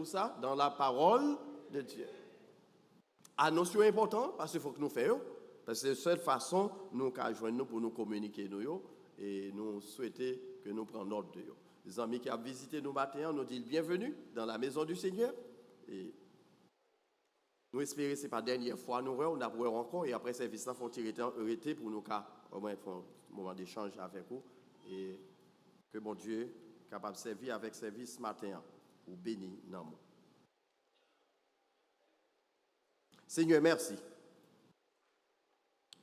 tout ça dans la parole de Dieu. La notion importante, parce qu'il faut que nous fassions, parce que c'est la seule façon nous joindre pour nous communiquer nous et nous souhaiter que nous prenions note de eux. Les amis qui ont visité nous matin, nous disent bienvenue dans la maison du Seigneur. Et nous espérons que ce n'est pas la dernière fois nous on a pour encore et après ce service, il faut arrêter pour nous faire un moment d'échange avec vous. Et que mon Dieu est capable de servir avec service ce matin pour bénir nos mots. Seigneur, merci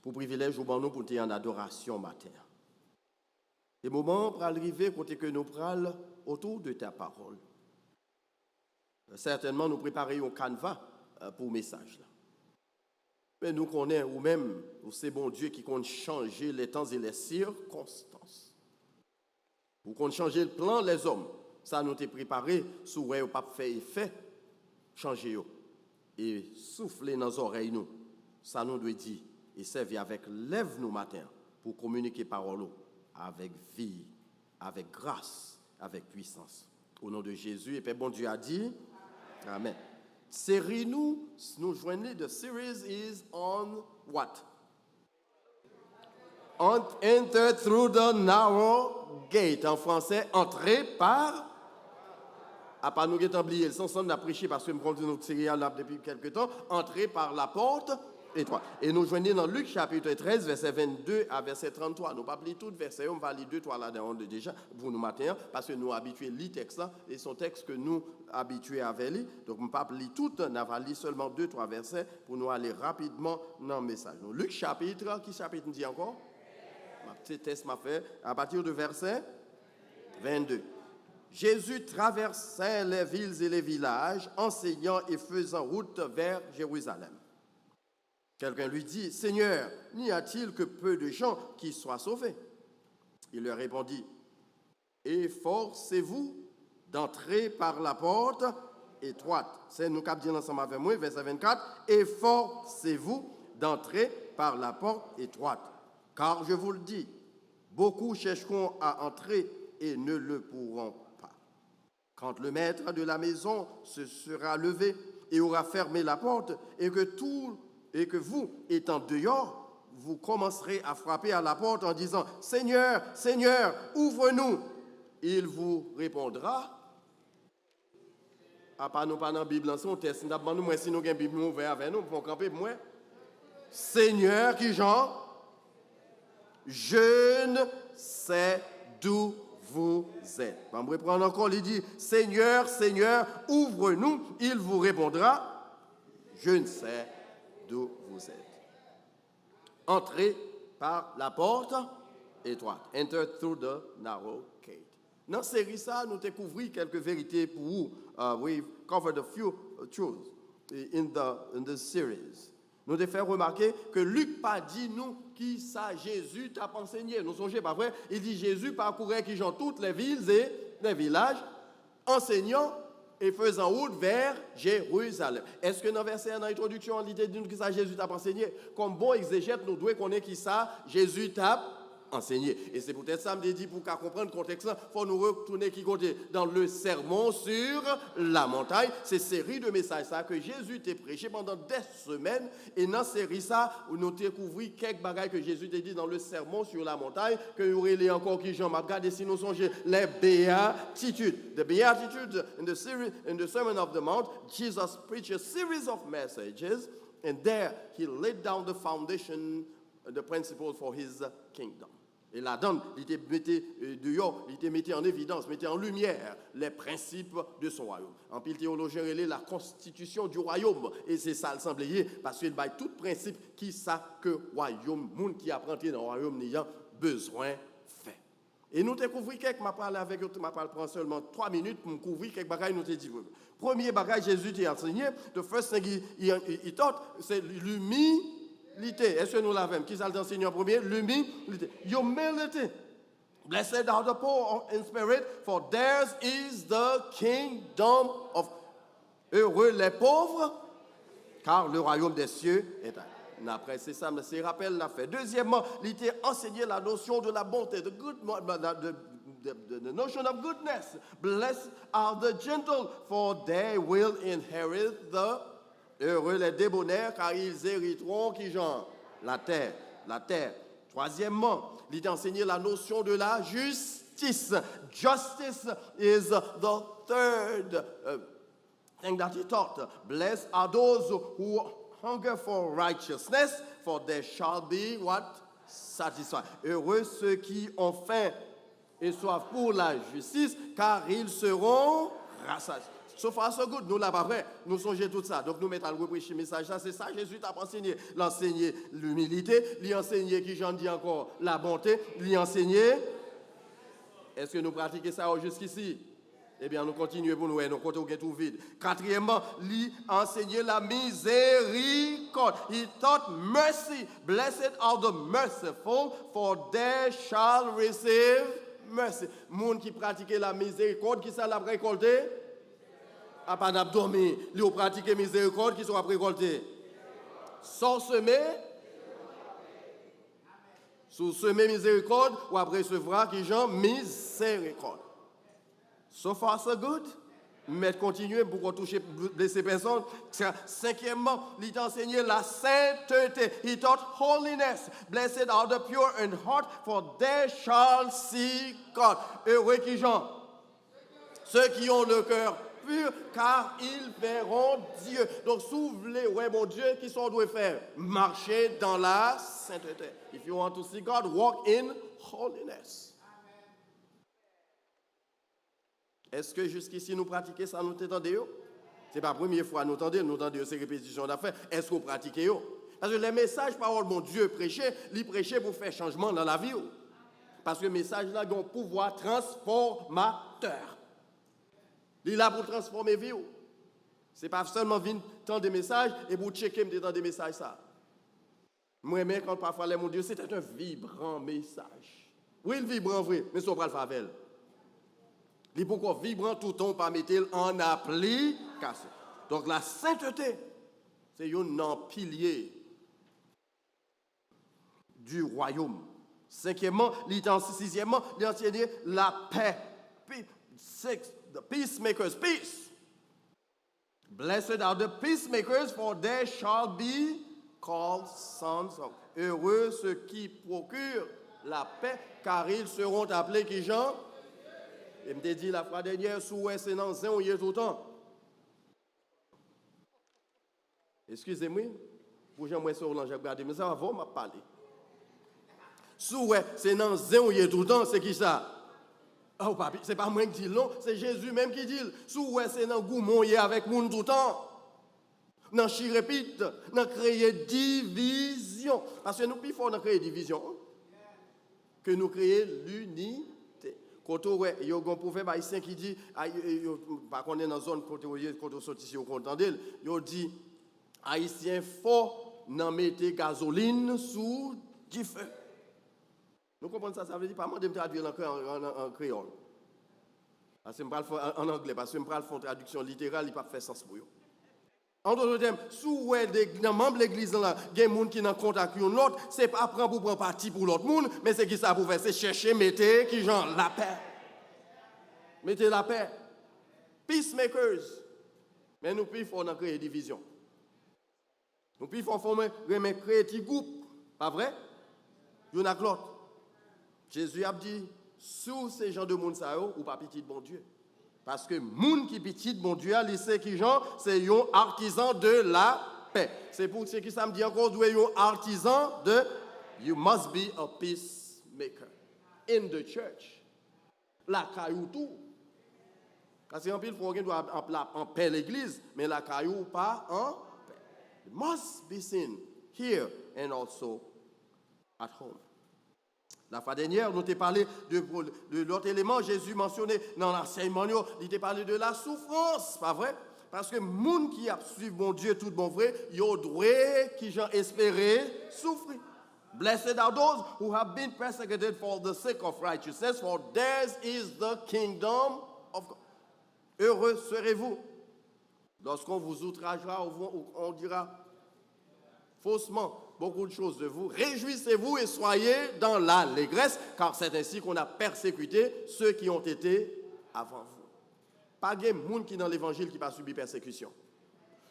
pour le privilège au nous pour être en adoration matin. Les moments pour arriver côté que nous parlons autour de ta parole. Certainement, nous préparons un canevas pour le message. Là. Mais nous connaissons, ou même, c'est bon Dieu qui compte changer les temps et les circonstances. Ou compte changer le plan les hommes. Ça nous est préparé, sous où pas fait effet, changer. Et souffler dans nos oreilles, nous. Ça nous doit dire, et servir avec lève nous matin pour communiquer parole avec vie, avec grâce, avec puissance. Au nom de Jésus, et Père bon Dieu a dit, Amen. Série nous joignons, the series is on what? Enter through the narrow gate. En français, entrer par. À part nous qui oublié, le sens de prêcher parce que nous continuons notre série là depuis quelques temps. Entrer par la porte étroite. Et nous joignons dans Luc chapitre 13, verset 22 à verset 33. Nous ne pas lire tout le verset, on va lire 2-3 là-dedans déjà pour nous matin, parce que nous habitués à lire le texte là, et son texte que nous habitués à lire. Donc, on ne pas lire tout, on va lire seulement 2-3 versets pour nous aller rapidement dans le message. Donc, Luc chapitre, qui chapitre nous dit encore? Ma petite test m'a fait, à partir du verset 22. Jésus traversait les villes et les villages, enseignant et faisant route vers Jérusalem. Quelqu'un lui dit, « Seigneur, n'y a-t-il que peu de gens qui soient sauvés ?» Il leur répondit, « Efforcez-vous d'entrer par la porte étroite. » C'est nous qui disons ensemble avec moi, verset 24, « Efforcez-vous d'entrer par la porte étroite. Car je vous le dis, beaucoup chercheront à entrer et ne le pourront pas. Quand le maître de la maison se sera levé et aura fermé la porte, et que vous, étant dehors, vous commencerez à frapper à la porte en disant « Seigneur, Seigneur, ouvre-nous !» Il vous répondra. À part nous pas dans la Bible, on teste. Nous, si nous avons une Bible ouverte avec nous, pour camper moi. Seigneur, qui Jean? Je ne sais d'où vous êtes. Je vais reprendre encore, il dit, Seigneur, Seigneur, ouvre-nous. Il vous répondra, je ne sais d'où vous êtes. Entrez par la porte étroite. Enter through the narrow gate. Dans cette série, nous découvrons quelques vérités pour vous. We've covered a few truths in the series. Nous devons faire remarquer que Luc pas dit nous qui ça Jésus t'a enseigné. Nous songez pas vrai? Il dit Jésus parcourait qui dans toutes les villes et les villages, enseignant et faisant route vers Jérusalem. Est-ce que dans le verset, dans l'introduction, l'idée dit qui ça Jésus t'a enseigné? Comme bon exégète, nous devons connaître qui ça Jésus t'a enseigné. Et c'est peut-être ça, me dit, pour comprendre le contexte, il faut nous retourner qui côté dans le sermon sur la montagne. C'est une série de messages ça, que Jésus t'a prêché pendant des semaines. Et dans cette série, ça, nous découvrons quelques bagages que Jésus t'a dit dans le sermon sur la montagne, que nous aurons encore qui Jean m'a regardé si nous songeons les béatitudes. The Beatitudes in the Sermon of the Mount, Jesus preached a series of messages, and there he laid down the foundation, the principle for his kingdom. Et là-dedans, il était mis en évidence, mettait en lumière les principes de son royaume. En pile théologien, il est la constitution du royaume. Et c'est ça le semblier, parce qu'il y a tout principe qui ça que royaume, monde qui apprend dans le royaume n'ayant besoin fait. Et nous découvrons quelques, je parle avec eux, je prends seulement 3 minutes pour couvrir quelques bagages nous te dit. Premier bagage, Jésus t'a enseigné, the first thing he taught, c'est l'humilité. Est-ce que nous l'avons? Qui ça l'enseigne en premier? L'humilité. Humility. Blessed are the poor in spirit, for theirs is the kingdom of. Heureux les pauvres, car le royaume des cieux est à. Après, c'est ça, mais c'est rappel l'a fait. Deuxièmement, il t'a enseigné la notion de la bonté, de the notion of goodness. Blessed are the gentle, for they will inherit the... Heureux les débonnaires, car ils hériteront qui genre? La terre. La terre. Troisièmement, il enseigné la notion de la justice. Justice is the third thing that he taught. Blessed are those who hunger for righteousness, for they shall be what? Satisfied. Heureux ceux qui ont faim et soif pour la justice, car ils seront rassasiés. So far, so good. Nous, là, pas vrai. Nous songeons tout ça. Donc, nous mettons à reprêcher le message. Ça, c'est ça. Jésus t'a enseigné. L'enseigner l'humilité. L'enseigner, qui j'en dis encore, la bonté. L'enseigner. Est-ce que nous pratiquons ça jusqu'ici? Eh bien, nous continuons pour nous. Nous continuons tout vide. Quatrièmement, l'enseigner la miséricorde. He taught mercy. Blessed are the merciful, for they shall receive mercy. Moun qui pratique la miséricorde, qui ça l'a récolté? À pas d'abdomen, ils ont pratiqué miséricorde qui sera récolté. Sans semer, sous semer miséricorde, ou après recevra qui genre miséricorde. So far, so good. Mais continuer pour qu'on touche ces personnes. Cinquièmement, il a enseigné la sainteté. He taught holiness. Blessed are the pure in heart, for they shall see God. Heureux qui genre? Ceux qui ont le cœur pur, car ils verront Dieu. Donc, si vous voulez, ouais, mon Dieu, qu'est-ce qu'on doit faire? Marcher dans la sainteté. If you want to see God, walk in holiness. Est-ce que jusqu'ici nous pratiquons ça, nous t'entendons? Ce n'est pas la première fois nous entendons ces répétitions d'affaires. Est-ce que vous pratiquez? Parce que les messages, parole, mon Dieu, prêcher, il prêcher pour faire changement dans la vie. Parce que le message là a un pouvoir transformateur. Il est là pour transformer la vie. Ce n'est pas seulement venir tant de messages et pour checker dans des messages. Ça. Moi-même, quand parfois, mon Dieu, c'était un vibrant message. Oui, il vibrant, vrai, mais ce n'est pas le favel. Il est pourquoi vibrant tout le temps, pas mettre en application. Donc, la sainteté, c'est un pilier du royaume. Cinquièmement, sixièmement, il a enseigné la paix. The peacemakers, peace. Blessed are the peacemakers, for they shall be called sons of. Heureux ceux qui procurent la paix, car ils seront appelés qui gens? Et me dit la fois dernière, sous c'est dans un ou tout le temps. Excusez-moi, pour j'aimerais sur l'ange regarder, mais ça va vraiment parler. Sous c'est dans un ou tout le temps, c'est qui ça? Oh, papi, c'est pas moi qui dis non, c'est Jésus même qui dit. Sous c'est dans goumon avec moun tout le temps. Dans chirépite, dans créer division. Parce que nous, plus fort dans créer division que nous créer l'unité. Quand on a un prophète haïtien qui dit, par contre, dans la zone quand on sortit ici, on entend, il dit, haïtien fort, n'en mettez gasoline sous du feu. Nous comprenons ça, ça veut dire pas moi de me traduire en créole. Parce que je parle en anglais, parce que je parle en traduction littérale, il ne peut pas faire sens pour eux. En d'autres termes, si vous êtes des membres de l'église, il y a des gens qui ont contact avec l'autre, ce n'est pas prendre pour prendre parti pour l'autre monde, mais c'est qui ça pour faire, c'est chercher, mettez qui genre la paix. Mettez la paix. Peacemakers. Mais nous plus faut créer des divisions. Nous plus faut créer des groupes. Pas vrai? Il y en a l'autre. Jésus a dit, sous ces gens de monde, ou pas petit de bon Dieu. Parce que moun qui petit bon Dieu, c'est qui genre, c'est un artisan de la paix. C'est pour ce qui ça me dit encore, vous êtes un artisan de, you must be a peacemaker in the church. La caillou tout. Parce qu'en pile, il faut qu'on en paix l'église, mais la caillou pas en paix. It must be seen here and also at home. La fois dernière, nous t'ai parlé de l'autre élément, Jésus mentionné dans l'enseignement, il t'a parlé de la souffrance, pas vrai? Parce que les gens qui a suivi mon Dieu tout bon vrai, ils ont droit qui ont espéré souffrir. Blessed are those who have been persecuted for the sake of righteousness, for theirs is the kingdom of God. Heureux serez-vous lorsqu'on vous outragera, on dira faussement beaucoup de choses de vous. Réjouissez-vous et soyez dans l'allégresse, car c'est ainsi qu'on a persécuté ceux qui ont été avant vous. Pas de monde qui dans l'évangile qui pas subi persécution.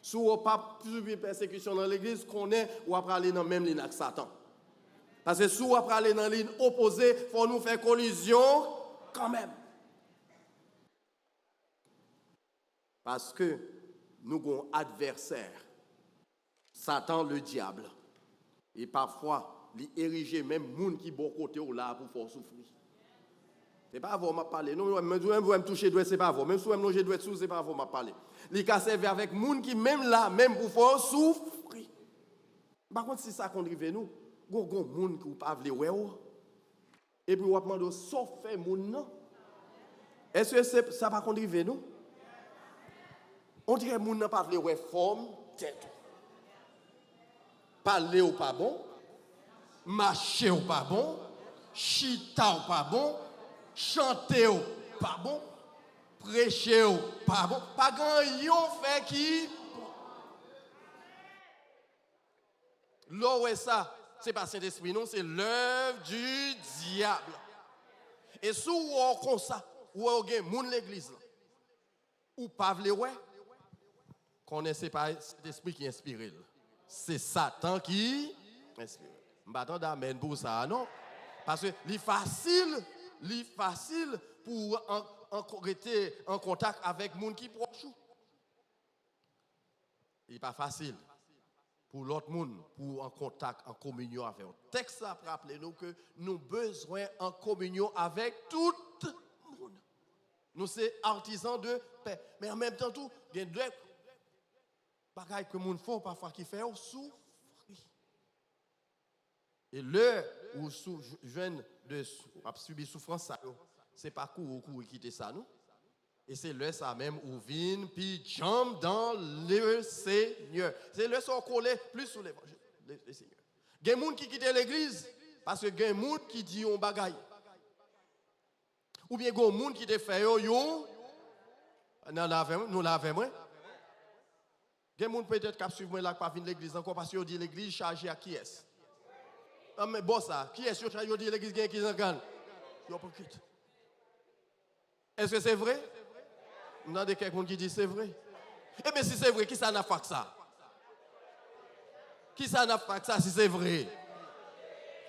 Si vous n'avez pas subi persécution dans l'église, qu'on est ou après aller dans la même ligne avec Satan. Parce que si vous après aller dans la ligne opposée, il faut nous faire collision quand même. Parce que nous avons un adversaire, Satan le diable. Et parfois, il érige même les gens qui sont bon côté ou là pour faire souffrir. Ce n'est pas vous m'a parlé. Non, même vous me toucher doigt, ce n'est pas vous. Même si vous me toucher doigt sous, ce n'est pas vous m'a parlé. Il a servi avec les gens qui même là, même pour faire souffrir. Par contre, si ça conduit nous, il y a des gens qui ne peuvent pas voir. Et puis, on va demander, sauf faire les gens. Est-ce que ça ne va pas conduire nous? On dirait que les gens ne peuvent pas voir forme, tête. Parler ou pas bon, marcher ou pas bon, chita ou pas bon, chanter ou pas bon, prêcher ou pas bon, pas grand yon fait qui. L'eau est ça, c'est pas Saint-Esprit, non, c'est l'œuvre du diable. Et si vous avez comme ça, vous avez moun l'église, ou pas vle ouais, connaissez pas Saint-Esprit qui inspire. C'est Satan qui inspire. Je m'attends d'amen pour ça, non? Parce que c'est facile pour être en contact avec les gens qui sont proches. Il n'est pas facile pour l'autre monde pour en contact, en communion avec eux. Le texte a rappelé nous que nous avons besoin en communion avec tout le monde. Nous sommes artisans de paix. Mais en même temps, tout, il y a deux bagailles que les gens font parfois qui font souffrir. Et l'heure où jeune de subir souffrance, ce n'est pas court quitter ça, nous. Et c'est l'heure ça même où vient, puis jambe dans le Seigneur. C'est l'heure où on colle plus sur l'évangile, le Seigneur. Il y a des gens qui quittent l'église parce que il y a des gens qui disent un bagaille. Ou bien il y a des gens qui te font yo. Nous l'avons. Il y a des gens peut-être qui suivent moi là, qui ne viennent l'église encore parce qu'ils disent l'église chargée à qui est-ce? Ah, mais bon, ça, qui est-ce que dit l'église qui est en gagne? Est-ce que c'est vrai? Nous avons quelqu'un qui dit c'est vrai. Eh bien, si c'est vrai, qui ça n'a pas que ça? Qui ça n'a pas que ça si c'est vrai?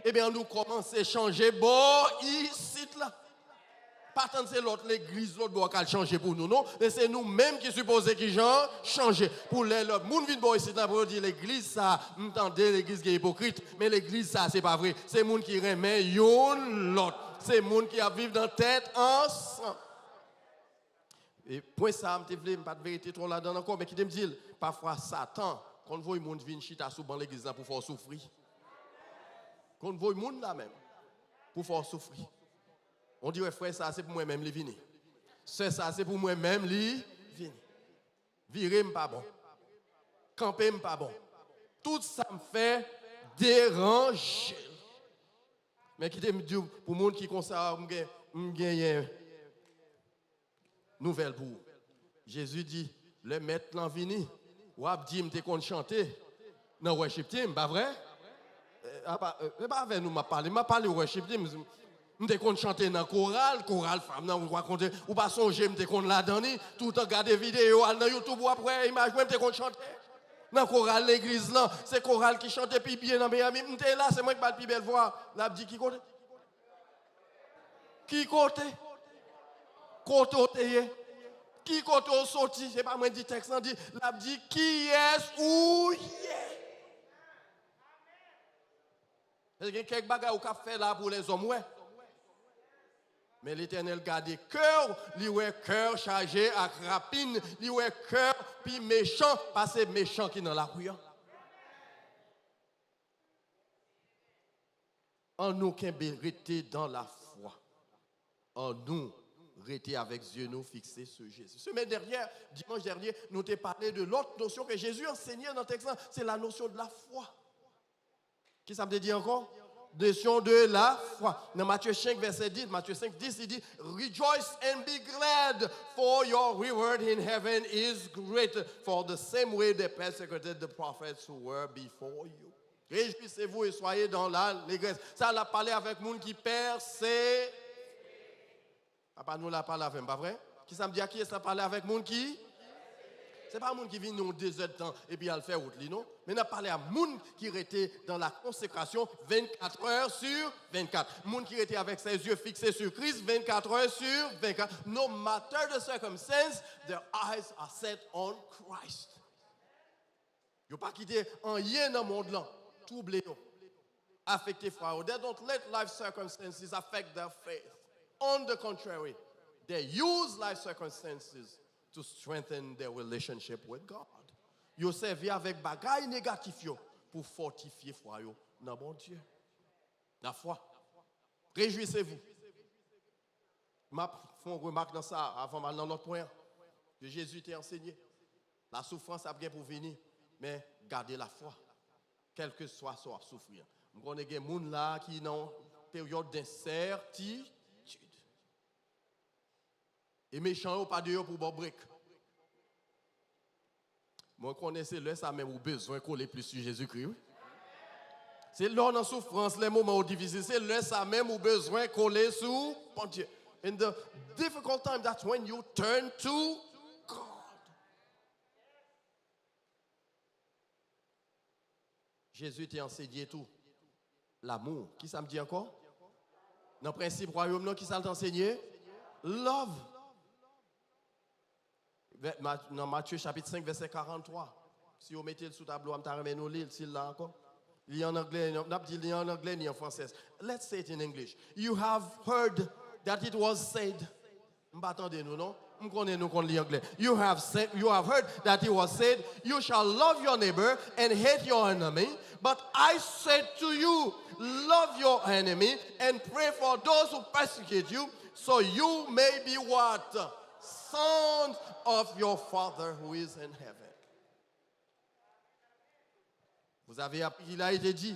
Eh bien, nous commençons à changer. Bon, ici, là. Pas tant c'est l'autre, l'église, l'autre doit changer pour nous, non? Mais c'est nous-mêmes qui supposons qu'ils changent. Pour les autres, nous venons ici pour dire l'église, ça, nous entendez l'église qui est hypocrite, mais l'église, ça, c'est pas vrai. C'est les gens qui remet l'autre. C'est les gens qui vivent dans la tête ensemble. Et point ça, je ne pas de vérité trop là-dedans encore, mais qui me dit, parfois, Satan, quand on voit les gens venir chita sous le l'église pour faire souffrir. Quand on voit les gens là même, pour faire souffrir. On dit, ouais, frère, ça c'est pour moi-même, les vini. Ça c'est pour moi-même, les vini. Virer pas bon. Camper pas bon. Tout ça me fait déranger. Mais qui te dit, pour les gens qui conservent, je gagne nouvelle pour vous. Jésus dit, le maître l'en vini. Ou abdi, m'te qu'on chanter. Dans worship team, pas vrai? Pas avec nous, m'a parlé worship team. M'te qu'on chanter dans chorale femme, non, ou raconter, ou pas songer, m'te qu'on la donner, tout en regarder vidéo, dans YouTube ou après, image, m'te qu'on chanter. Dans chorale l'église là, c'est chorale qui chante puis bien dans Miami, m'te là, c'est moi qui parle plus belle voix. L'a dit qui côté? Qui côté? Côté qui côté sorti, c'est pas moi dit texte, dit, l'a dit qui est où est. Il y a quelques bagages au fait là pour les hommes, ouais. Mais l'Éternel garde cœur, il ouais cœur chargé à rapine, il ouais cœur puis méchant, parce que c'est méchant qui dans la rue. En nous qui rester dans la foi. En nous rester avec Dieu nous fixés sur Jésus. Semaine dernière, dimanche dernier, nous t'ai parlé de l'autre notion que Jésus enseignait dans le texte, c'est la notion de la foi. Qui ça me dit encore? Notion de la foi. Dans Matthieu 5, verset 10, Matthieu 5, 10, il dit, rejoice and be glad, for your reward in heaven is great, for the same way they persecuted the prophets who were before you. Réjouissez-vous et soyez dans l'allégresse. Ça l'a parlé avec les gens qui persévèrent. Papa nous l'a parlé avec, pas vrai? Qui ça me dit à qui ça parlé avec les gens qui? Ce n'est pas un monde qui vient nous 2 heures de temps et puis il fait route, non? Mais on a parlé à un monde qui était dans la consécration 24 heures sur 24. Un monde qui était avec ses yeux fixés sur Christ 24 heures sur 24. No matter the circumstance, their eyes are set on Christ. Ils n'ont pas quitté rien dans le monde là. Troublé, affecté frère. They don't let life circumstances affect their faith. On the contrary, they use life circumstances to strengthen their relationship with God. Ils servent avec bagaille négatif pour fortifier foi dans bon Dieu. La foi. Réjouissez-vous. Je fais une remarque dans ça avant mal dans l'autre point que Jésus t'a enseigné. La souffrance a bien pour venir, mais gardez la foi, quel que soit son souffrir. Je connais des gens là qui sont en période d'incertitude. Et méchants, pas de pour bon brique. Moi, je connais le ça même ou besoin de coller plus sur Jésus-Christ. Oui? C'est là dans la souffrance, les moments difficiles, c'est là ça même ou besoin de coller sur bon Dieu. In the difficult time, that's when you turn to God. Jésus t'a enseigné tout. L'amour. Qui ça me dit encore? Dans le principe royaume, qui ça t'a enseigné? Love. Dans Matthieu chapitre 5, verset 43. Si vous mettez le sous tableau, je vais vous lire s'il l'a encore. Il y a en anglais, il y a en anglais ni en français. Let's say it in English. You have heard that it was said. Attendez-nous, non? You have heard that it was said, you shall love your neighbor and hate your enemy. But I said to you, love your enemy and pray for those who persecute you, so you may be what? Sons of your Father who is in heaven. Vous avez appris, il a été dit,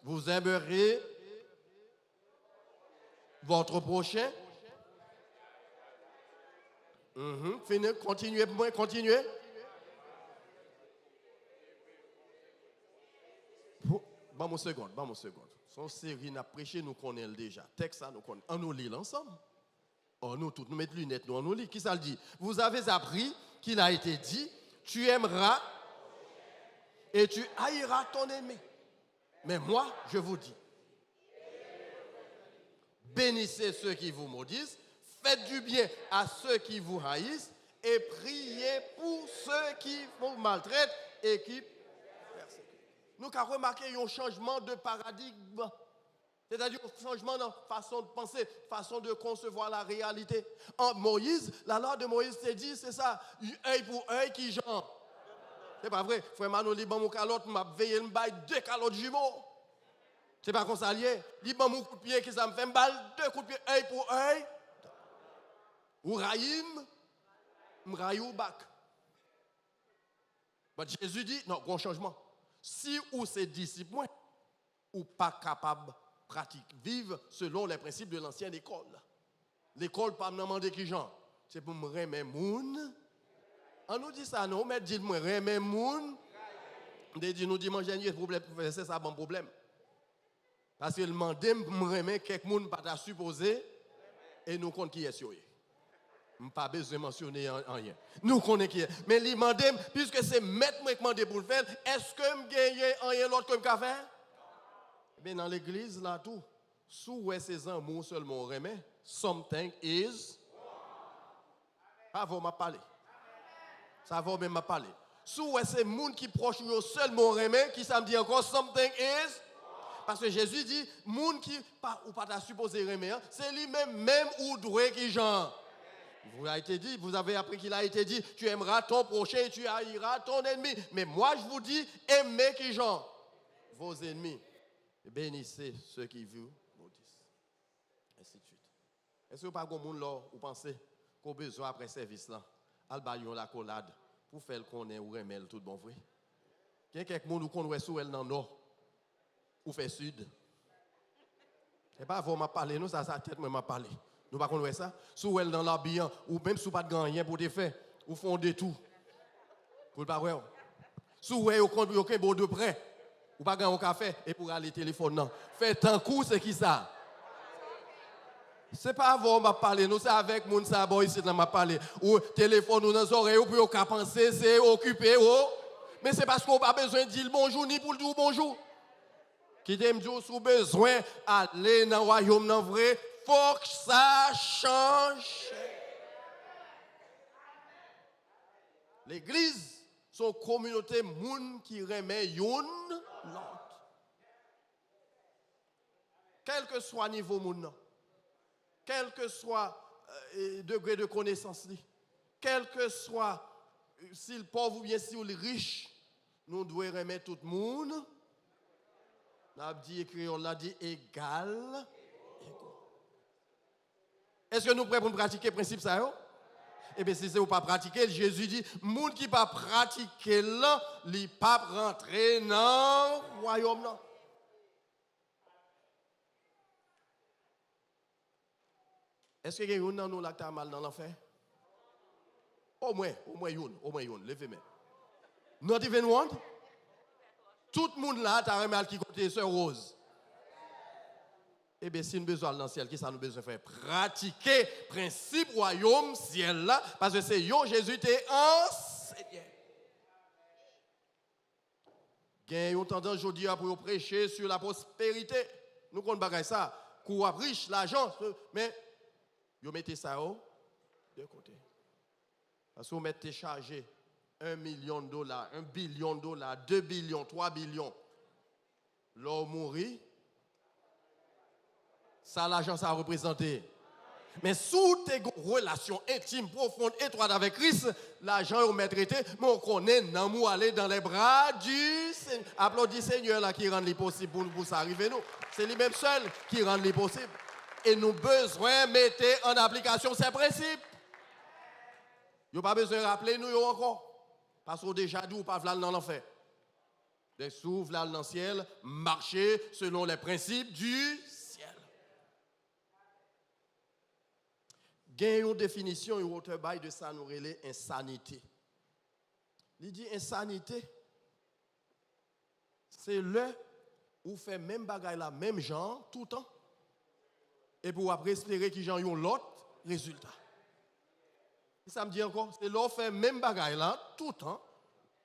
vous aimerez votre prochain. Fini, continuez. Bon, mon seconde. Son série n'a prêché, nous connaissons déjà. Texte, ça, nous connaissons. On nous lit ensemble. Oh, nous tous, nous mettons lunettes, nous, on nous lit. Qui ça le dit? Vous avez appris qu'il a été dit, tu aimeras et tu haïras ton ennemi. Mais moi, je vous dis, bénissez ceux qui vous maudissent, faites du bien à ceux qui vous haïssent et priez pour ceux qui vous maltraitent et qui persécutent. Nous avons remarqué un changement de paradigme. C'est-à-dire un changement dans la façon de penser, façon de concevoir la réalité. En Moïse, la loi de Moïse s'est dit, c'est ça, œil pour œil qui genre. C'est pas vrai. Frère Manoli, bon, mon calotte, m'a veillé une balle 2 calottes jumeaux. C'est pas comme ça lié. Dit, bon, mon coup de pied qui ça me fait une balle 2 coups de pied, œil pour œil. Ou raïm, m'raïou bac. Mais Jésus dit, non, grand changement. Si ou ses disciples, ou pas capable pratique, vivre selon les principes de l'ancienne école. L'école, pas me demander qui genre. C'est pour me remettre moun. On nous dit ça, non, mais dit me remettre moun. Nous dit manger problème, c'est ça bon problème. Parce que le mandé me remettre quelqu'un moun pas ta supposé et nous compte qui est sur. Je n'ai pas besoin de mentionner rien. Nous connaissons qui est. Mais il demande, puisque c'est maître qui demande pour le faire, est-ce que je gagne rien l'autre que je peux faire? Mais dans l'église, là, tout, sous ces amours seulement remet, something is. Ça va m'a parler. Ça va même m'a parler. Sous ces gens qui proche seulement remet, qui ça me dit encore, something is. Parce que Jésus dit, gens qui ou pas supposé remet, c'est lui-même ou doué qui genre. Vous avez été dit, vous avez appris qu'il a été dit, tu aimeras ton prochain et tu haïras ton ennemi. Mais moi, je vous dis, aimez qui genre? Vos ennemis. Bénissez ceux qui vous maudissent. Ainsi de suite. Est-ce que vous n'avez pas de monde là, vous pensez qu'on a besoin après service là, al bayon la collade, pour faire qu'on ait ou remel tout bon vrai? Il y a quelques monde qu'on voit sous elle dans le nord, ou fait sud. C'est pas vous m'a parlé, nous, ça tête m'a parlé. Nous ne pouvons pas ça. Sous elle dans l'habillant, ou même sous pas de rien pour te faire, ou font de tout. Pour le pas voir. Sous elle, au compte, aucun beau de près. Ou pas gagner un café et pour aller téléphone non. Faites un coup, c'est qui ça? C'est pas avant m'a parlé, nous c'est avec moun ça bon ici là m'a parlé. Ou téléphone ou dans les oreilles ou pour qu'à penser c'est occupé ou. Mais c'est parce qu'on pas besoin de dire bonjour ni pour le dire bonjour. Qui t'aime dire sous besoin aller dans le royaume dans vrai, faut que ça change. L'église, son communauté moun qui remet yon l'autre. Quel que soit le niveau moun, quel que soit le degré de connaissance, quel que soit s'il pauvre ou bien s'il riche, nous devons remettre tout le monde. On a dit écrit, on l'a dit égal. Est-ce que nous sommes prêts pour pratiquer le principe ça? Eh bien, si ce n'est pas pratiquer, Jésus dit, moun qui pas pratiquer là, il pas rentrer dans le royaume là. Est-ce qu'il y a une dans nous qui a mal dans l'enfer? Au moins une, levez-moi. Not even one? Tout le monde là, tu as mal qui côté Sœur Rose. Eh bien, si nous avons besoin dans le ciel, qui ça nous besoin de faire? Pratiquer le principe royaume ciel là, parce que c'est yo Jésus t'est enseigné. Gagne une tendance aujourd'hui pour prêcher sur la prospérité. Nous connaissons ça. Qu'on a riche, l'argent, mais vous mettez ça de côté. Parce que vous mettez chargé $1 million, $1 billion, $2 billions, $3 billions. L'homme mourit. Ça, l'argent, ça a représenté. Mais sous tes relations intimes, profondes, étroites avec Christ, l'argent est traité, mais on connaît l'amour aller dans les bras du Seigneur. Applaudis Seigneur là qui rend les possible pour ça arriver nous. C'est lui-même seul qui rend les possible. Et nous besoin de mettre en application ces principes. Il n'y a pas besoin de rappeler nous encore. Parce qu'on déjà dit ou pas dans l'enfer. Des s'ouvre dans le ciel, marcher selon les principes du ciel. Il y a une définition, une autre bail de ça, nous relève insanité. Il dit insanité, c'est le où fait même bagaille la même genre tout le temps. Et pour après espérer qu'ils ont l'autre résultat. Ça me dit encore, c'est là fait même bagaille là tout le temps.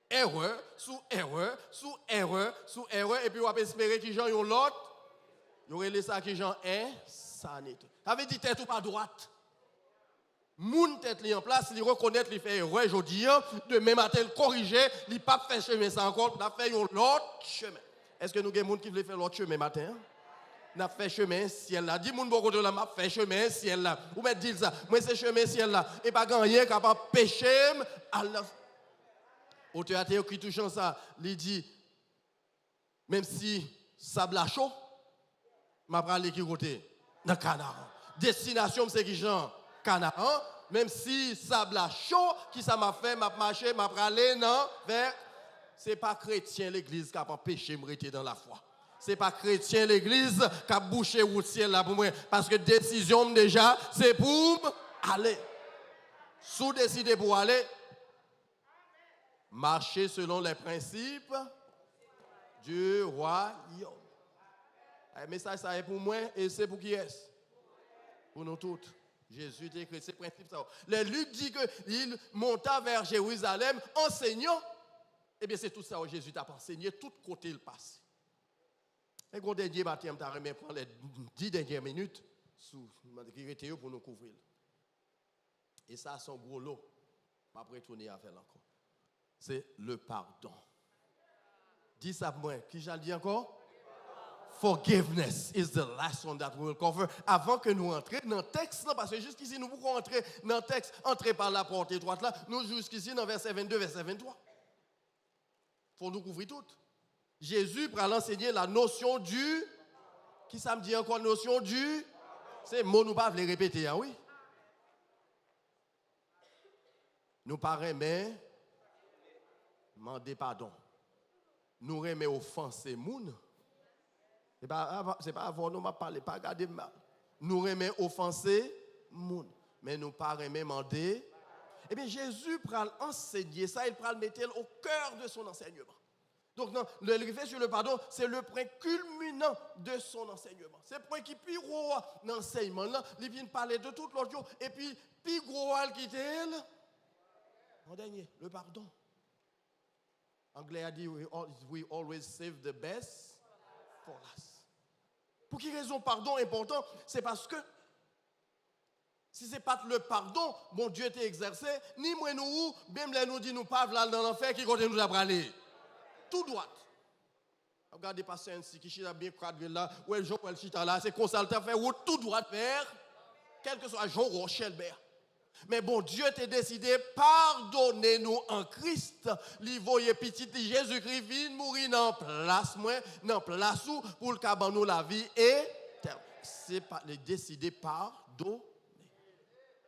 Erreur, sous erreur, sous erreur, sous erreur. Et puis on va espérer qu'ils ont l'autre. Il y aurait ça qui ont insanité. Ça veut dire tête ou pas droite. Moun tête li en place, il reconnaît, il fait erreur aujourd'hui, demain matin il corriger, il pas faire chemin ça encore, il a fait l'autre chemin. Est-ce que nous avons des gens qui veulent faire l'autre chemin matin? N'a fait chemin ciel là. Dis moun beaucoup de là m'a fait chemin ciel là. Ou met dire ça. Moi c'est chemin ciel là et pas gagner capable pécher Allah. Auteur qui touchant ça, il dit même si sable chaud, m'a aller qui côté dans Canaan. Destination c'est qui Jean Canaan, même si sable chaud qui ça m'a fait m'a marcher m'a aller non vers c'est pas chrétien l'église capable pécher me rester dans la foi. C'est pas chrétien l'église qui a bouché route ciel là pour moi parce que décision déjà c'est pour aller. Sous décider pour aller marcher selon les principes du royaume. Le message ça est pour moi et c'est pour qui est-ce? Pour nous toutes. Jésus a écrit ces principes ça. Le Luc dit que il monta vers Jérusalem enseignant. Eh bien c'est tout ça que Jésus t'a enseigné tout côté il passe. Et le dernier matin, je vais prendre les 10 dernières minutes pour nous couvrir. Et ça, c'est un gros lot. Je vais retourner à faire encore. C'est le pardon. Dis ça pour moi. Qui j'en dis encore? Forgiveness is the last one that we will cover. Avant que nous entrions dans le texte, parce que jusqu'ici, nous pouvons entrer dans le texte, entrer par la porte étroite là, nous jusqu'ici dans verset 22, verset 23. Il faut nous couvrir tout. Jésus prend l'enseigner la notion du. Qui ça me dit encore notion du? C'est mot nous pas les répéter, hein, oui. Nous pas remet demander pardon. Nous remet offenser moun. C'est pas avant nous m'a parlé, pas garder mal. Nous remet offenser moun, mais nous pas remet demander. Eh bien Jésus prend enseigner ça, il prend le mettre au cœur de son enseignement. Donc, non, le rivet sur le pardon, c'est le point culminant de son enseignement. C'est le point qui est plus gros dans l'enseignement. Il vient parler de tout l'autre jour. Et puis, plus gros qui était en dernier, le pardon. Anglais a dit, we always save the best for last. Pour quelle raison pardon est important? C'est parce que si ce n'est pas le pardon, bon Dieu t'a exercé, ni moi nous, même là nous dit nous pas dans l'enfer qui continue nous à aller. Tout droit. Regardez pasteur ainsi qui chita bien cadré là, où est Jean Paul chita là, c'est comme ça le fait route tout droit vers quel que soit Jean Rochelbert. Mais bon Dieu t'a décidé pardonner nous en Christ. Li voye petit Jésus-Christ vient mourir dans place moi, dans place où pour le caban nous la vie éternelle. C'est pas le décider pardonner.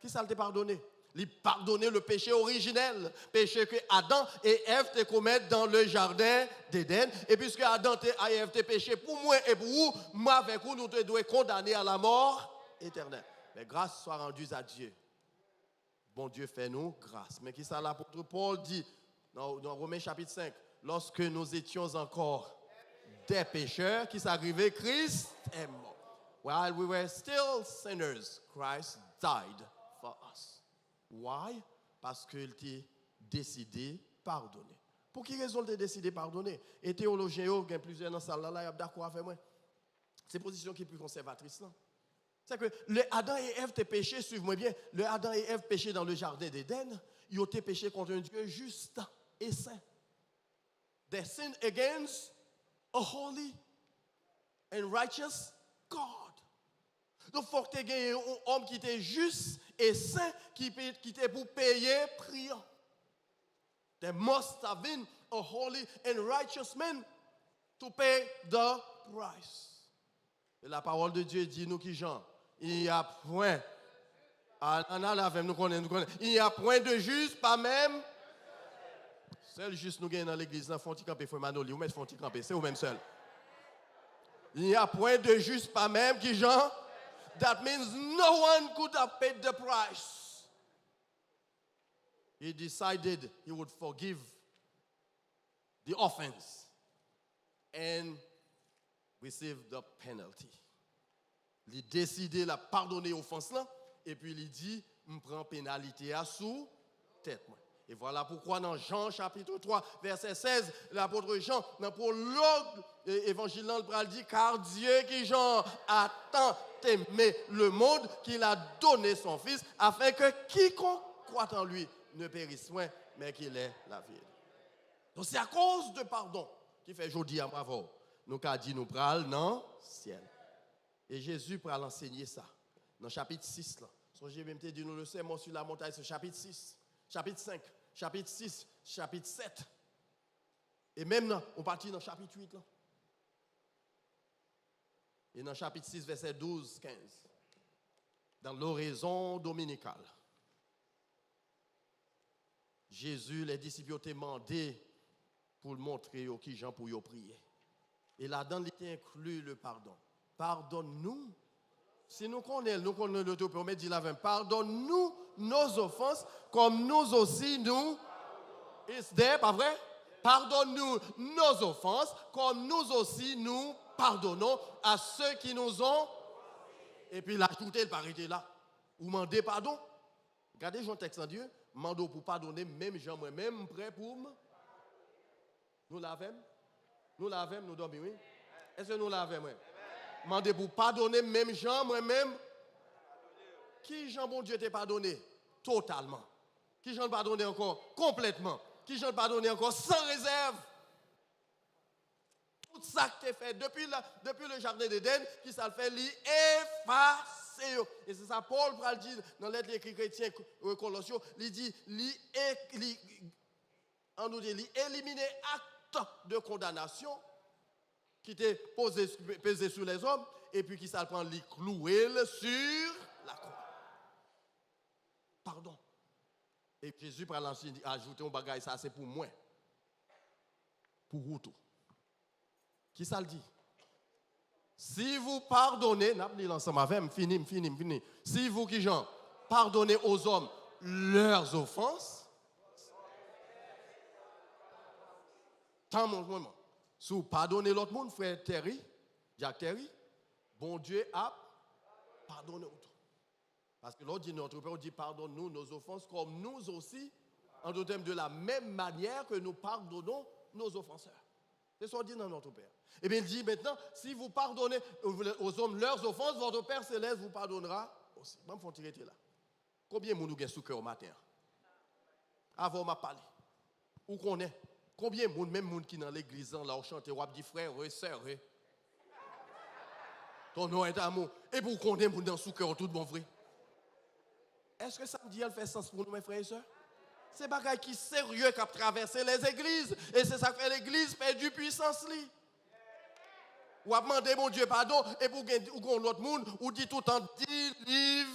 Qui ça t'a pardonné? Il pardonner le péché originel, péché que Adam et Ève te commettent dans le jardin d'Éden. Et puisque Adam et Ève te péché pour moi et pour vous, moi avec vous, nous te devons condamner à la mort éternelle. Mais grâce soit rendue à Dieu. Bon Dieu fait nous grâce. Mais qui ça l'apôtre Paul dit dans Romains chapitre 5, lorsque nous étions encore des pécheurs, qui s'arrivait, Christ est mort. While we were still sinners, Christ died for us. Why? Parce qu'il t'a décidé pardonner. Pour quelle raison il t'a décidé pardonner? Et théologien, il y a plusieurs dans la salle là, il y a d'accord avec moi. C'est une position qui est plus conservatrice. C'est que le Adam et Ève t'ont péché, suivez-moi bien, le Adam et Ève péché dans le jardin d'Éden, ils ont péché contre un Dieu juste et saint. They sinned against a holy and righteous God. Donc, il faut que tu aies un homme qui était juste et saint, qui était pour payer priant. There must have been a holy and righteous man to pay the price. Et la parole de Dieu dit nous qui Jean, il n'y a point, il n'y a point de juste, pas même. Seul juste nous gagnons dans l'église, dans Fonti Campé, faut Manoli, ou mettre Fonti Campé, c'est vous même seul. Il n'y a point de juste, pas même qui Jean. That means no one could have paid the price. He decided he would forgive the offense and receive the penalty. Il décidé de pardonner l'offense là et puis il dit, je prends pénalité à sous tête. Et voilà pourquoi dans Jean chapitre 3, verset 16, l'apôtre Jean, dans prologue évangile, il dit, car Dieu qui Jean a tant aimé le monde qu'il a donné son Fils, afin que quiconque croit en lui ne périsse point, mais qu'il ait la vie. Donc c'est à cause de pardon qui fait aujourd'hui à bravo. Nous qu'a dit nous pral dans le ciel. Et Jésus pral enseigner ça. Dans chapitre 6, là. J'ai même dit nous le sermon sur la montagne, c'est chapitre 6, chapitre 5. Chapitre 6, chapitre 7. Et même, là, on partit dans chapitre 8. Là. Et dans chapitre 6, verset 12, 15. Dans l'oraison dominicale. Jésus, les disciples ont demandé pour montrer qui Jean pour y prier. Et là-dedans, il inclut le pardon. Pardonne-nous. Si nous connaissons le tout, on dit la même. Pardonne-nous nos offenses, comme nous aussi nous. Is there, pas vrai? Pardonne-nous nos offenses, comme nous aussi nous pardonnons à ceux qui nous ont. Et puis l'ajouter, le parité là. Ou demander pardon. Regardez, Jean texte en Dieu. Mando pour pardonner, même Jean moi-même, prêt pour me. Nous l'avons? Nous l'avons, nous dormons, oui? Est-ce que nous l'avons, oui? Mandez pour pardonner, même Jean, moi-même. Qui Jean, bon Dieu, t'a pardonné? Totalement. Qui Jean pardonné encore? Complètement. Qui Jean pardonné encore? Sans réserve. Tout ça que tu fait depuis le jardin d'Éden, qui ça le fait, effacer. Et c'est ça, Paul va le dire dans l'être écrit chrétien Colossiens, il dit, éliminer acte de condamnation qui était pesé sur les hommes, et puis qui ça le prend, les clouer sur la croix. Pardon. Et Jésus prend l'enseignement, ajouter un bagage, ça c'est pour moi. Pour vous tout. Qui ça le dit? Si vous pardonnez, n'a pas l'ensemble avec, fini. Si vous qui Jean, pardonnez aux hommes leurs offenses, tant mon moment. Si vous pardonnez l'autre monde, frère Terry, Jack Terry, bon Dieu a pardonné l'autre. Parce que l'autre dit, notre Père dit, pardonne-nous nos offenses, comme nous aussi, en d'autres termes, de la même manière que nous pardonnons nos offenseurs. C'est ce qu'on dit dans notre Père. Et bien il dit maintenant, si vous pardonnez aux hommes leurs offenses, votre Père céleste vous pardonnera aussi. Je vais me tirer là. Combien de gens nous sous cœur au matin? Avant m'a parlé. Où qu'on est? Combien de monde, même monde qui dans l'église, là, on chante, on dit frère, sœur, ton nom est amour. Et pour qu'on ait monde dans sous cœur, tout bon vrai. Est-ce que ça me dit, elle fait sens pour nous, mes frères et sœurs? C'est bagaille qui sérieux qui a traversé les églises. Et c'est ça que fait l'église perd du puissance. Ou a demandé mon Dieu pardon. Et pour qu'on l'autre monde, ou dit tout en 10 livres.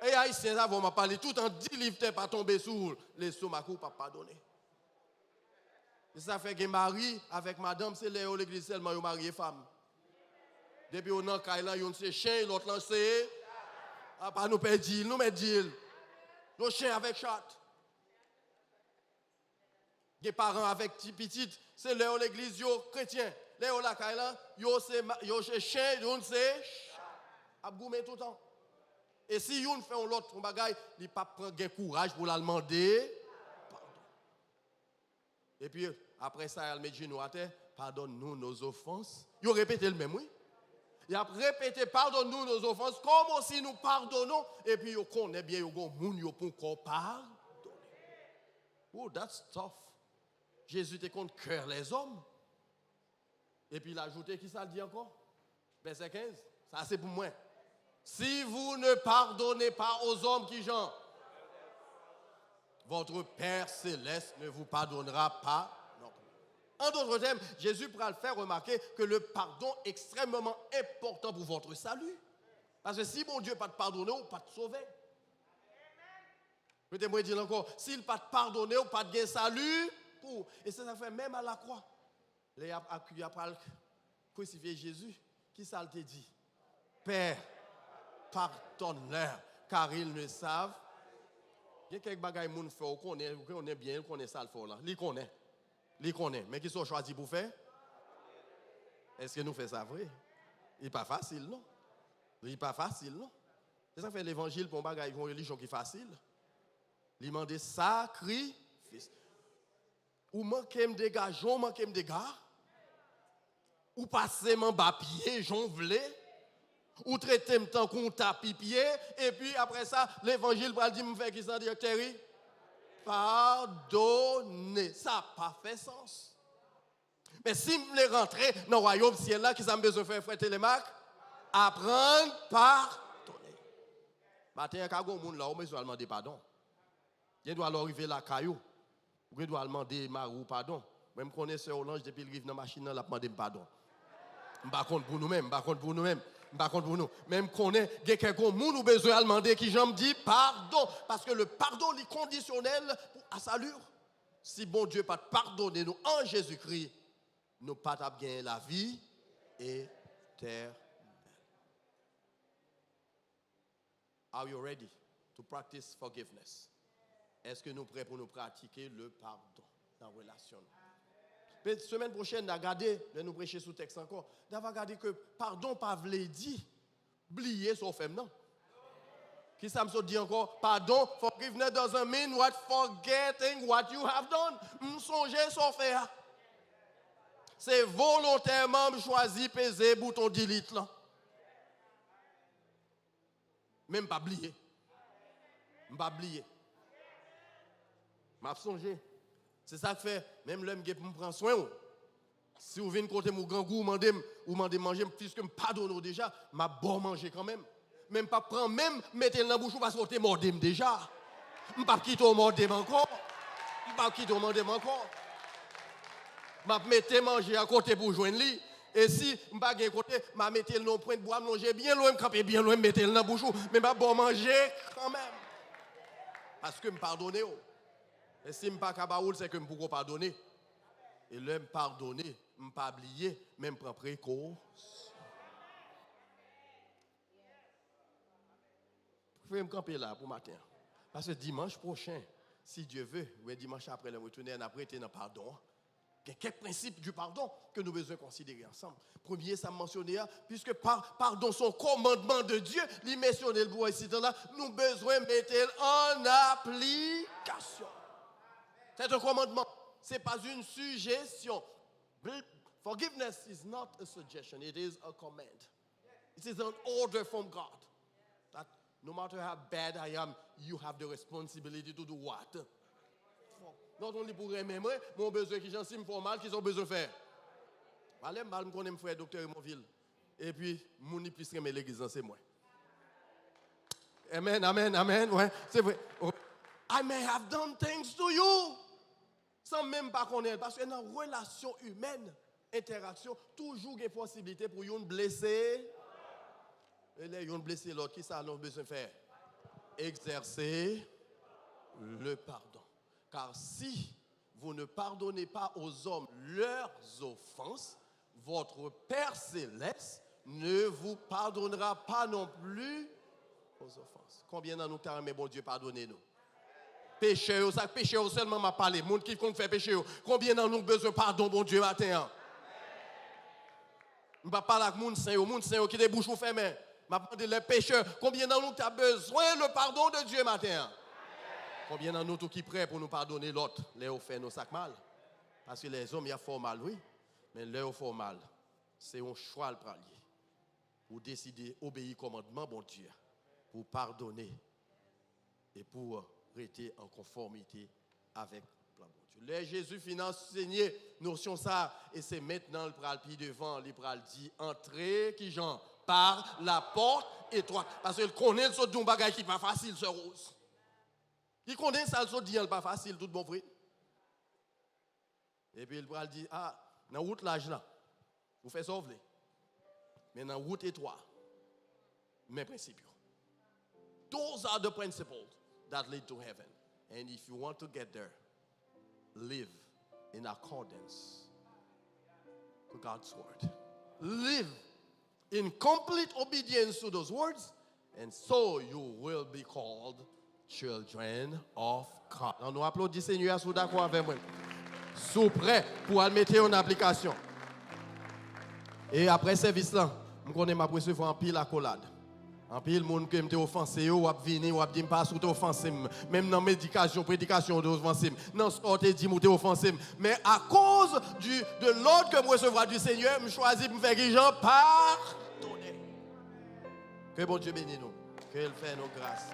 Et haïtiens, ça va parler tout en 10 livres, t'es pas tombé sous les stomacs pas pardonner. Et ça fait que mari avec madame, c'est l'église seulement, ils marié femme. Depuis on a Kailan, ils ont c'est chien, l'autre lancé. Ah, pas nous perdre deal, nous met deal. Nos chiens avec chat. Les parents avec petits, c'est l'église yo chrétien. Les la Kailan, yo c'est chien, ils c'est chat. A goumé tout le temps. Et si yon fait l'autre bagaille, il pas prendre courage pour la demander pardon. Et puis après ça, elle met genou à terre, pardonne-nous nos offenses. Yo répété le même oui. Il a répété pardonne-nous nos offenses comme aussi nous pardonnons et puis yo connaît bien yo gon moun yo pour qu'on pardonner. Oh, that's tough. Jésus te compte cœur les hommes. Et puis il a ajouté qui ça dit encore? Verset 15. Ça c'est pour moi. Si vous ne pardonnez pas aux hommes qui gens, votre Père céleste ne vous pardonnera pas non plus. En d'autres termes, Jésus pourra le faire remarquer que le pardon est extrêmement important pour votre salut. Parce que si mon Dieu pas te pardonner, ou pas te sauver. Peut-être dire encore, s'il pas te pardonner, ou pas te gagner salut, pour. Et ça fait même à la croix. Il a crucifié Jésus. Qui ça te dit? Père, pardonne-leur, car ils ne savent. Il y a quelques bagages qui font, qu'on est bien, qu'on est ça le fort là. Ils connaissent. Mais qui sont choisis pour faire? Est-ce que nous faisons ça vrai? Il n'est pas facile, non? Il n'est pas facile, non? C'est ça que fait l'évangile pour un bagage, une religion qui est facile. Il demande sacrifice. Ou manquez des gars, j'en manquez des gars. Ou passez mon papier, j'en voulais. Ou traiter me tant qu'on tapis pied et puis après ça l'évangile va dire me faire qui ça directeur pardonner ça n'a pas fait sens mais si me les rentrer dans le royaume ciel là qui ça me besoin faire frère Télémac apprendre pardonner matin quand on monde là on besoin demander pardon il doit arriver la caillou ou doit demander marou pardon même connaisseur Orange depuis il arrive dans machine là demander pardon pas contre pour nous-mêmes pas contre pour nous-mêmes. Par contre, pour nous, même qu'on est, quelqu'un qui nous besoin de demander qui j'en dit pardon. Parce que le pardon est conditionnel à salut. Si bon Dieu pas pardonner nous en Jésus-Christ, nous pas gagner la vie éternelle. Are you ready to practice forgiveness? Est-ce que nous sommes prêts pour nous pratiquer le pardon dans la relation? La semaine prochaine, nous prêcher sous texte encore, nous allons regarder que pardon pas voulait dire, oublier son femme, non? Qui ça me dit encore? Pardon, forgiveness doesn't mean what forgetting what you have done. M'songer son faire. C'est volontairement choisi peser bouton delete là. Même pas oublier. Pas oublier. M'a songer. C'est ça que fait, même l'homme qui me prend soin. Si vous venez côté mon grand goût, ou demandez manger, puisque je pardonne déjà, m'a bon manger quand même. Même pas prendre, même mettre dans la bouche parce que vous mordez déjà. Je ne pas quitter au mordem encore. Je ne pas quitter au mordem encore. Je mettre manger à côté pour joindre lui. Et si je ne pas à côté, je mettre le point de bois, manger bien loin, camper bien loin, mettre dans la bouche, mais je bon manger quand même. Parce que je pardonne. Et si je ne pas capable, c'est que je peux pardonner. Et là, je pardonner, je ne pas oublier, même prendre précaution. Je vais me camper là pour matin. Parce que dimanche prochain, si Dieu veut, ou dimanche après le retourner, on a prêté dans pardon. Il y a quelques principes du pardon que nous devons considérer ensemble. Premier, ça mentionné, puisque pardon, son commandement de Dieu, il mentionné le bois ici, là, nous avons besoin de mettre en application. C'est un commandement, ce n'est pas une suggestion. Forgiveness is not a suggestion, it is a command. It is an order from God. That no matter how bad I am, you have the responsibility to do what? Not only pour aimer, mais mon besoin qui j'en me font mal, qu'ils ont besoin de faire. Allez, mal, je connais mon frère docteur Monville. Et puis, mon plus aimer l'église, c'est moi. Amen, amen, amen. Ouais, c'est vrai. Oh. I may have done things to you. Sans même pas connaître. Parce que dans une relation humaine, interaction, toujours il y a possibilité pour une blesser. Et là, une blesser l'autre. Qui ça a besoin de faire? Exercer le pardon. Car si vous ne pardonnez pas aux hommes leurs offenses, votre Père céleste ne vous pardonnera pas non plus aux offenses. Combien d'entre nous carrément, bon Dieu, pardonnez-nous? Péché, ça péché seulement m'a parlé. Monde qui compte faire péché. Combien d'entre nous besoin de pardon, bon Dieu, matin? Je ne parle pas avec monde saint qui débouche ou fermé. Je parle les pécheurs. Combien d'entre nous as besoin le pardon de Dieu matin? Combien d'entre nous qui prêts pour nous pardonner l'autre, les fait nos sacs mal? Parce que les hommes, il y a fort mal, oui. Mais les fort mal, c'est un choix le pralier. Pour décider obéir au commandement, bon Dieu. Pour pardonner. Et pour rester en conformité avec le plan bon Dieu. Les Jésus finance enseigner notion ça. Et c'est maintenant le pral puis devant, le pral dit, entrez, qui Jean, par la porte étroite. Parce qu'il connaît le saut d'un bagage qui n'est pas facile, ce rose. Il connaît ça, le saut dit, pas facile, tout bon frère. Et puis il pral dit, dans la route là, vous faites sauver. Mais dans la route étroite, mes principes. Those are the principles that lead to heaven. And if you want to get there, live in accordance to God's word. Live in complete obedience to those words, and so you will be called children of God. On nous applaudit Seigneur, sous d'accord avec moi. Sous prêt pour le mettre en application. Et après service là, je connais ma recevoir en pile accolade. En pile monde qui m'était offensé ou a venir ou a dit pas sous offensé même dans médication prédication de offensé non sortez dit m'était offensé mais à cause de l'ordre que me recevoir du Seigneur me choisis me faire guérison pardonner. Que bon Dieu bénisse nous, qu'il fait nos grâces.